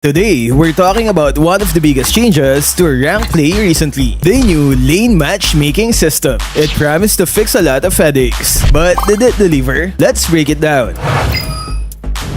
Today, we're talking about one of the biggest changes to rank play recently, the new lane matchmaking system. It promised to fix a lot of headaches, but did it deliver? Let's break it down.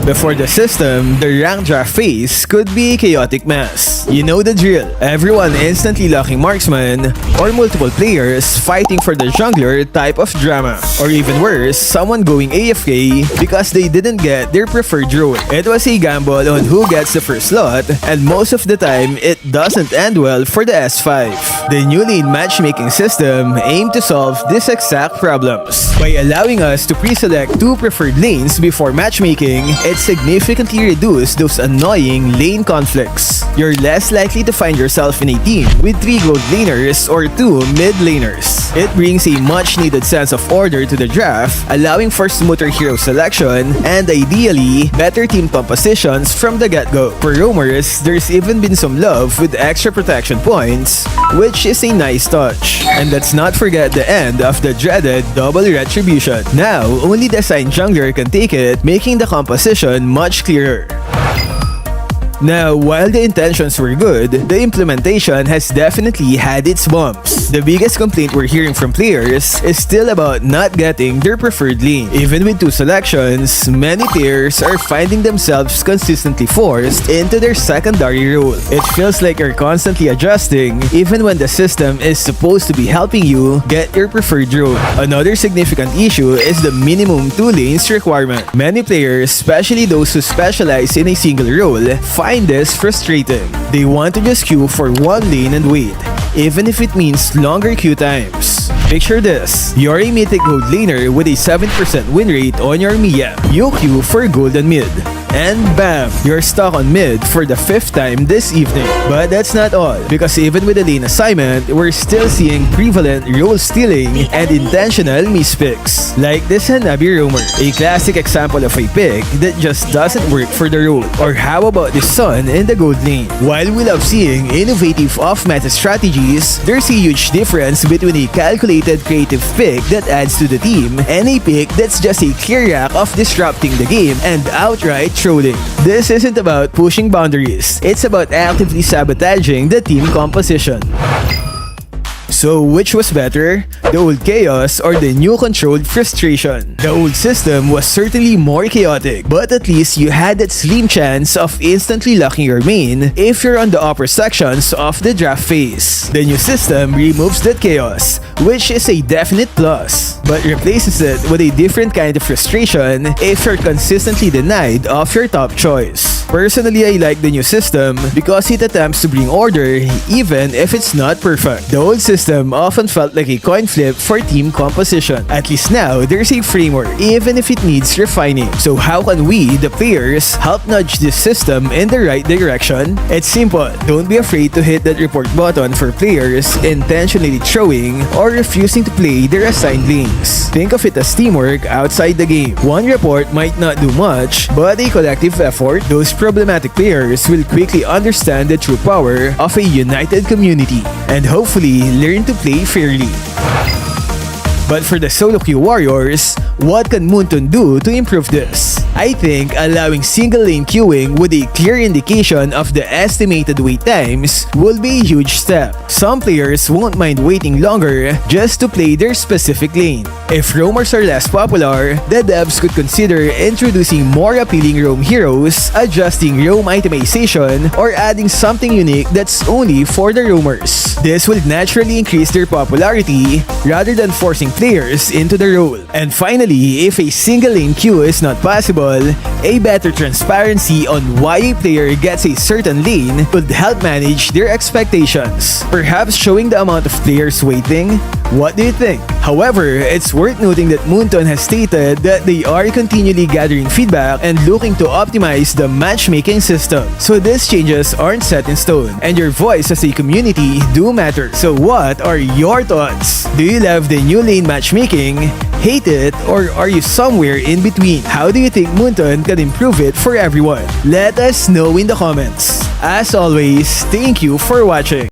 Before the system, the rank draft phase could be a chaotic mess. You know the drill. Everyone instantly locking marksman, or multiple players fighting for the jungler type of drama. Or even worse, someone going AFK because they didn't get their preferred role. It was a gamble on who gets the first slot, and most of the time, it doesn't end well for the S5. The new lane matchmaking system aimed to solve these exact problems. By allowing us to pre-select two preferred lanes before matchmaking, it significantly reduced those annoying lane conflicts. You're less likely to find yourself in a team with 3 gold laners or 2 mid laners. It brings a much needed sense of order to the draft, allowing for smoother hero selection and ideally better team compositions from the get-go. For roamers, there's even been some love with extra protection points, which is a nice touch. And let's not forget the end of the dreaded double retribution. Now, only the assigned jungler can take it, making the composition much clearer. Now, while the intentions were good, the implementation has definitely had its bumps. The biggest complaint we're hearing from players is still about not getting their preferred lane. Even with 2 selections, many players are finding themselves consistently forced into their secondary role. It feels like you're constantly adjusting, even when the system is supposed to be helping you get your preferred role. Another significant issue is the minimum 2 lanes requirement. Many players, especially those who specialize in a single role, find this frustrating. They want to just queue for one lane and wait, even if it means longer queue times. Picture this, you're a mythic gold laner with a 7% win rate on your Mia. You queue for gold and mid, and bam, you're stuck on mid for the 5th time this evening. But that's not all, because even with the lane assignment, we're still seeing prevalent role stealing and intentional mispicks. Like this Hanabi roamer, a classic example of a pick that just doesn't work for the role. Or how about this Sun in the gold lane? While we love seeing innovative off-meta strategies, there's a huge difference between a calculated creative pick that adds to the team and a pick that's just a clear act of disrupting the game and outright trolling. This isn't about pushing boundaries, it's about actively sabotaging the team composition. So which was better, the old chaos or the new controlled frustration? The old system was certainly more chaotic, but at least you had that slim chance of instantly locking your main if you're on the upper sections of the draft phase. The new system removes that chaos, which is a definite plus, but replaces it with a different kind of frustration if you're consistently denied of your top choice. Personally, I like the new system because it attempts to bring order even if it's not perfect. The old system often felt like a coin flip for team composition. At least now, there's a framework, even if it needs refining. So how can we, the players, help nudge this system in the right direction? It's simple. Don't be afraid to hit that report button for players intentionally throwing or refusing to play their assigned lanes. Think of it as teamwork outside the game. One report might not do much, but a collective effort, those problematic players will quickly understand the true power of a united community and hopefully learn to play fairly. But for the solo queue warriors, what can Moonton do to improve this? I think allowing single lane queuing with a clear indication of the estimated wait times will be a huge step. Some players won't mind waiting longer just to play their specific lane. If roamers are less popular, the devs could consider introducing more appealing roam heroes, adjusting roam itemization, or adding something unique that's only for the roamers. This will naturally increase their popularity rather than forcing players into the role. And finally, if a single lane queue is not possible, a better transparency on why a player gets a certain lane could help manage their expectations. Perhaps showing the amount of players waiting? What do you think? However, it's worth noting that Moonton has stated that they are continually gathering feedback and looking to optimize the matchmaking system. So these changes aren't set in stone, and your voice as a community do matter. So what are your thoughts? Do you love the new lane matchmaking, hate it, or are you somewhere in between? How do you think Moonton can improve it for everyone? Let us know in the comments. As always, thank you for watching.